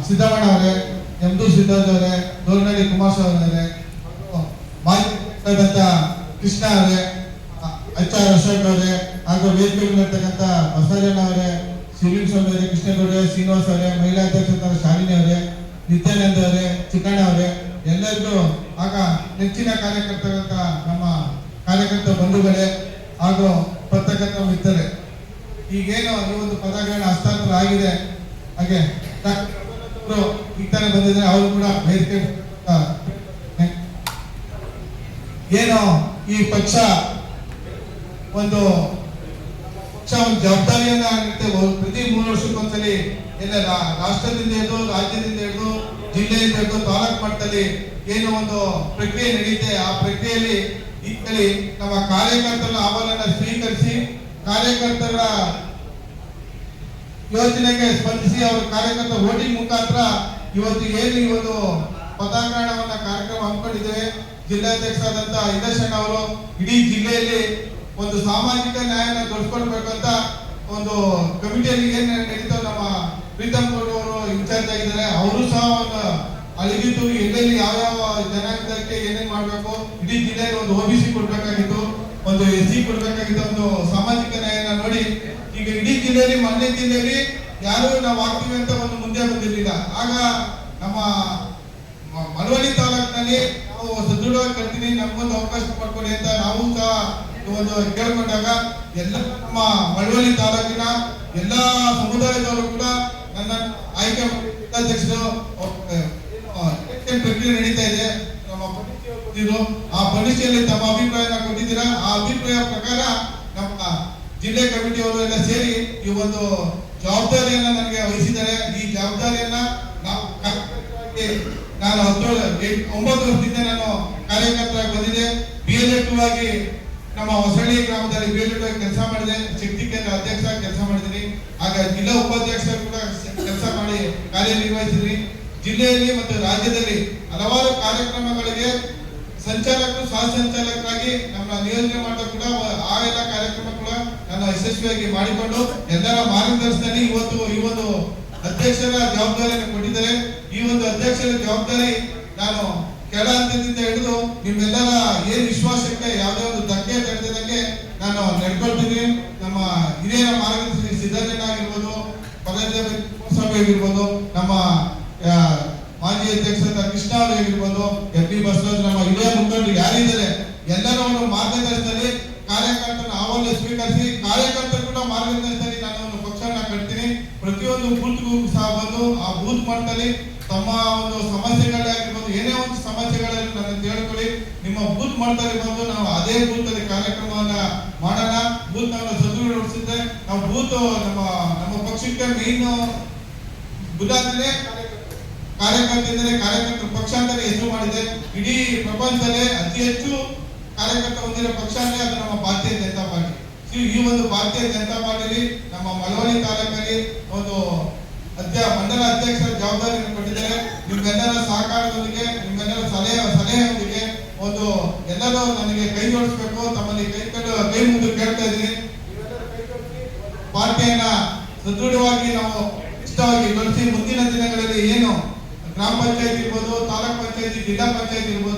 ಸಿದ್ದರಾಮಣ್ಣ ಅವರೇ, ಎಂ.ಡಿ. ಸಿದ್ದರಾಜ್ ಅವರೇ, ದೋರ್ನಳ್ಳಿ ಕುಮಾರಸ್ವಾಮಿ ಅವರೇ, ಮಾಜಿ ಕೃಷ್ಣ ಅವರೇ, HR ಅಶೋಕ್ ಅವರೇ, ಹಾಗೂ ವೇದಿಕೆಗಳಿರ್ತಕ್ಕಂಥ ಬಸವರಾಜಣ್ಣ ಅವರೇ, ಶಿವಲಿಂಗ ಸ್ವಾಮಿ ಅವರೇ, ಕೃಷ್ಣಗೌಡರೇ, ಶ್ರೀನಿವಾಸ್ ಅವರೇ, ಮಹಿಳಾ ಅಧ್ಯಕ್ಷರಾದ ಶಾಲಿನಿ ಅವರೇ, ನಿತ್ಯಾನಂದ ಅವರೇ, ಚಿಕ್ಕಣ್ಣ ಅವರೇ, ಎಲ್ಲರಿಗೂ ಆಗ ನೆಚ್ಚಿನ ಕಾರ್ಯಕರ್ತರಂತ ನಮ್ಮ ಕಾರ್ಯಕರ್ತ ಬಂಧುಗಳೇ ಹಾಗೂ ಪತ್ರಕರ್ತ ಮಿತ್ರರೇ, ಈಗೇನು ಈ ಒಂದು ಪದಗ್ರಹಣ ಹಸ್ತಾಂತರ ಆಗಿದೆ, ಹಾಗೆ ಈಗ ತಾನೇ ಬಂದಿದ್ದಾರೆ, ಅವರು ಕೂಡ ವೇದಿಕೆ ಏನು ಈ ಪಕ್ಷ ಒಂದು ಜವಾಬ್ದಾರಿಯನ್ನ ಆಗುತ್ತೆ. ಪ್ರತಿ 3 ವರ್ಷಕ್ಕೊಂದ್ಸಲಿ ಎಲ್ಲ ರಾಷ್ಟ್ರದಿಂದ ಹಿಡಿದು, ರಾಜ್ಯದಿಂದ ಹಿಡಿದು, ಜಿಲ್ಲೆಯಿಂದ ಹಿಡಿದು, ತಾಲೂಕು ಮಟ್ಟದಲ್ಲಿ ಏನು ಒಂದು ಪ್ರಕ್ರಿಯೆ ನಡೆಯುತ್ತೆ. ಆ ಪ್ರಕ್ರಿಯೆಯಲ್ಲಿ ಈ ನಮ್ಮ ಕಾರ್ಯಕರ್ತರ ಅಹವಾಲನ್ನ ಸ್ವೀಕರಿಸಿ ಕಾರ್ಯಕರ್ತರ ಯೋಜನೆಗೆ ಸ್ಪಂದಿಸಿ ಅವರ ಕಾರ್ಯಕರ್ತರ ವೋಟಿಂಗ್ ಮುಖಾಂತರ ಇವತ್ತು ಏನು ಈ ಒಂದು ಪತಾಗ್ರಹಣವನ್ನ ಕಾರ್ಯಕ್ರಮ ಹಮ್ಮಿಕೊಂಡಿದ್ದೇವೆ. ಜಿಲ್ಲಾಧ್ಯಕ್ಷರಾದಂತ ಇಂದರ್ಶನ್ ಅವರು ಇಡೀ ಜಿಲ್ಲೆಯಲ್ಲಿ ಒಂದು ಸಾಮಾಜಿಕ ನ್ಯಾಯನ ದೊರಕಿಸ್ಕೊಡ್ಬೇಕಂತ ಒಂದು ಕಮಿಟಿಯಲ್ಲಿ ಏನ್ ನಡೀತಾವ ನಮ್ಮ ಪ್ರೀತಮ್ ಗೌಡ ಅವರು ಇನ್ಚಾರ್ಜ್ ಆಗಿದ್ದಾರೆ. ಅವರು ಸಹ ಒಂದು ಅಲ್ಲಿಗಿದ್ದು ಎಲ್ಲೆಲ್ಲಿ ಯಾವ್ಯಾವ ಜನಾಂಗಕ್ಕೆ ಏನೇನ್ ಮಾಡ್ಬೇಕು, ಇಡೀ ಜಿಲ್ಲೆಯಲ್ಲಿ ಒಂದು OBC ಕೊಡ್ಬೇಕಾಗಿತ್ತು, ಒಂದು SC ಕೊಡ್ಬೇಕಾಗಿತ್ತು, ಒಂದು ಸಾಮಾಜಿಕ ನ್ಯಾಯನ ನೋಡಿ ಈಗ ಇಡೀ ಜಿಲ್ಲೆಯಲ್ಲಿ ಮಂಡ್ಯ ಜಿಲ್ಲೆಯಲ್ಲಿ ಯಾರು ನಾವು ಆಗ್ತೀವಿ ಅಂತ ಒಂದು ಮುಂದೆ ಬಂದಿರಲಿಲ್ಲ. ಆಗ ನಮ್ಮ ಮಳವಳ್ಳಿ ತಾಲೂಕಿನಲ್ಲಿ ನಾವು ಸದೃಢವಾಗಿ ಕರ್ತೀನಿ, ನಮಗೊಂದು ಅವಕಾಶ ಮಾಡ್ಕೊಡಿ ಅಂತ ನಾವು ಸಹ ಒಂದು ಕೇಳ್ಕೊಂಡಾಗ ಎಲ್ಲ ನಮ್ಮ ಮಳವಳ್ಳಿ ತಾಲೂಕಿನ ಎಲ್ಲಾ ಸಮುದಾಯದವರು ಕೂಡ ನನ್ನ ಆಯ್ಕೆ ಅಧ್ಯಕ್ಷರು ಪ್ರಕ್ರಿಯೆ ನಡೀತಾ ಇದೆ. ನಮ್ಮ ಆ ಪರೀಕ್ಷೆಯಲ್ಲಿ ತಮ್ಮ ಅಭಿಪ್ರಾಯನ ಕೊಟ್ಟಿದ್ದೀರಾ. ಆ ಅಭಿಪ್ರಾಯ ಪ್ರಕಾರ ನಮ್ಮ ಜಿಲ್ಲೆ ಕಮಿಟಿಯವರು ಎಲ್ಲ ಸೇರಿ ಈ ಒಂದು ಜವಾಬ್ದಾರಿಯನ್ನ ನನಗೆ ವಹಿಸಿದ್ದಾರೆ. ಈ ಜವಾಬ್ದಾರಿಯನ್ನ ನಾನು 9 ವರ್ಷದಿಂದ ನಾನು ಕಾರ್ಯಕರ್ತರಾಗಿ ಬಂದಿದೆ. BLA2 ಆಗಿ ನಮ್ಮ ಹೊಸಳ್ಳಿ ಗ್ರಾಮದಲ್ಲಿ BLA2 ಆಗಿ ಕೆಲಸ ಮಾಡಿದೆ. ಶಕ್ತಿ ಕೇಂದ್ರ ಅಧ್ಯಕ್ಷ ಕೆಲಸ ಮಾಡಿದ್ದೀನಿ. ಆಗ ಜಿಲ್ಲಾ ಉಪಾಧ್ಯಕ್ಷ ಕೂಡ ಕೆಲಸ ಮಾಡಿ ಕಾರ್ಯನಿರ್ವಹಿಸಿದ್ರಿ. ಜಿಲ್ಲೆಯಲ್ಲಿ ಮತ್ತು ರಾಜ್ಯದಲ್ಲಿ ಹಲವಾರು ಕಾರ್ಯಕ್ರಮಗಳಿಗೆ ಸಂಚಾಲಕರು, ಸಹ ಸಂಚಾಲಕರಾಗಿ ನಮ್ಮ ನಿಯೋಜನೆ ಮಾಡಿದ ಕೂಡ ಆ ಎಲ್ಲ ಕಾರ್ಯಕ್ರಮ ಕೂಡ ನಾನು ಯಶಸ್ವಿಯಾಗಿ ಮಾಡಿಕೊಂಡು ಎಲ್ಲರ ಮಾರ್ಗದರ್ಶನದಲ್ಲಿ ಇವತ್ತು ಈ ಒಂದು ಅಧ್ಯಕ್ಷರ ಜವಾಬ್ದಾರಿಯನ್ನು ಕೊಟ್ಟಿದ್ದಾರೆ. ಈ ಒಂದು ಅಧ್ಯಕ್ಷರ ಜವಾಬ್ದಾರಿ ನಾನು ಕೆಳ ಹಂತದಿಂದ ಹಿಡಿದು ನಿಮ್ಮೆಲ್ಲರ ಏನ್ ವಿಶ್ವಾಸಕ್ಕೆ ಯಾವುದೇ ಒಂದು ಧಕ್ಕೆ ತಡೆದಂಗೆ ನಾನು ನಡ್ಕೊಳ್ತೀನಿ. ನಮ್ಮ ಹಿರಿಯರ ಮಾರ್ಗದರ್ಶಿ ಸಿದ್ದರಾಮಯ್ಯ ಆಗಿರ್ಬೋದು, ಸ್ವಾಮಿ ಆಗಿರ್ಬೋದು, ನಮ್ಮ ಮಾಜಿ ಅಧ್ಯಕ್ಷರಾದ ಕೃಷ್ಣ ಅವರು ಆಗಿರ್ಬೋದು, FD ಬಸವರಾಜ್, ನಮ್ಮ ಹಿರಿಯ ಮುಖಂಡರು ಯಾರಿದ್ದಾರೆ ಎಲ್ಲರ ಒಂದು ಮಾರ್ಗದರ್ಶನದಲ್ಲಿ ಕಾರ್ಯಕರ್ತರ ಅಹವಾಲು ಸ್ವೀಕರಿಸಿ ಕಾರ್ಯಕರ್ತರು ಕೂಡ ಮಾರ್ಗದರ್ಶನದಲ್ಲಿ ನಾನು ಒಂದು ಪಕ್ಷನ ಕಟ್ತೀನಿ. ಪ್ರತಿಯೊಂದು ಬೂತ್ಗೂ ಸಹ ಬಂದು ಆ ಬೂತ್ ಮಟ್ಟದಲ್ಲಿ ತಮ್ಮ ಒಂದು ಸಮಸ್ಯೆಗಳೇ ಆಗಿರ್ಬೋದು, ಏನೇ ಒಂದು ಸಮಸ್ಯೆಗಳಲ್ಲಿ ನನ್ನ ಕೇಳ್ಕೊಳ್ಳಿ. ನಿಮ್ಮ ಬೂತ್ ಮಟ್ಟದಲ್ಲಿ ಬಂದು ನಾವು ಅದೇ ಬೂತ್ ಅಲ್ಲಿ ಕಾರ್ಯಕ್ರಮವನ್ನ ಮಾಡೋಣ. ಬೂತ್ ನಾವು ಸದೃಢಗೊಳಿಸಿದ್ರೆ ನಾವು ಬೂತ್ ನಮ್ಮ ಪಕ್ಷಕ್ಕೆ ಮೇನ್ ಬುದ್ಧಾಂತನೇ ಕಾರ್ಯಕರ್ತರಿಂದಲೇ ಕಾರ್ಯಕರ್ತರ ಪಕ್ಷ ಅಂತಾನೆ ಹೆಸರು ಮಾಡಿದೆ. ಇಡೀ ಪ್ರಪಂಚದಲ್ಲೇ ಅತಿ ಹೆಚ್ಚು ಕಾರ್ಯಕರ್ತ ಹೊಂದಿರೋ ಪಕ್ಷ ಅಂದ್ರೆ ಅದು ನಮ್ಮ ಭಾರತೀಯ ಜನತಾ ಪಾರ್ಟಿ. ಈ ಒಂದು ಭಾರತೀಯ ಜನತಾ ಪಾರ್ಟಿಲಿ ನಮ್ಮ ಮಳವಳ್ಳಿ ತಾಲೂಕಲ್ಲಿ ಒಂದು ಮಂಡಲ ಅಧ್ಯಕ್ಷರ ಜವಾಬ್ದಾರಿಯನ್ನು ಕೊಟ್ಟಿದ್ದಾರೆ. ನಿಮ್ಮೆಲ್ಲರ ಸಹಕಾರದೊಂದಿಗೆ, ನಿಮ್ಮೆಲ್ಲರ ಸಲಹೆಯೊಂದಿಗೆ ಒಂದು ಎಲ್ಲರೂ ನನಗೆ ಕೈ ಜೋಡಿಸಬೇಕು, ತಮ್ಮಲ್ಲಿ ಕೈ ಮುಂದೆ ಕೇಳ್ತಾ ಇದ್ದೀನಿ. ಪಾರ್ಟಿಯನ್ನ ಸದೃಢವಾಗಿ ನಾವು ಇಷ್ಟವಾಗಿ ಬೆಳೆಸಿ ಮುಂದಿನ ದಿನಗಳಲ್ಲಿ ಏನು ಗ್ರಾಮ ಪಂಚಾಯತ್ ಇರ್ಬೋದು, ತಾಲೂಕ್ ಪಂಚಾಯತಿ, ಜಿಲ್ಲಾ ಪಂಚಾಯತ್ ಇರ್ಬೋದು,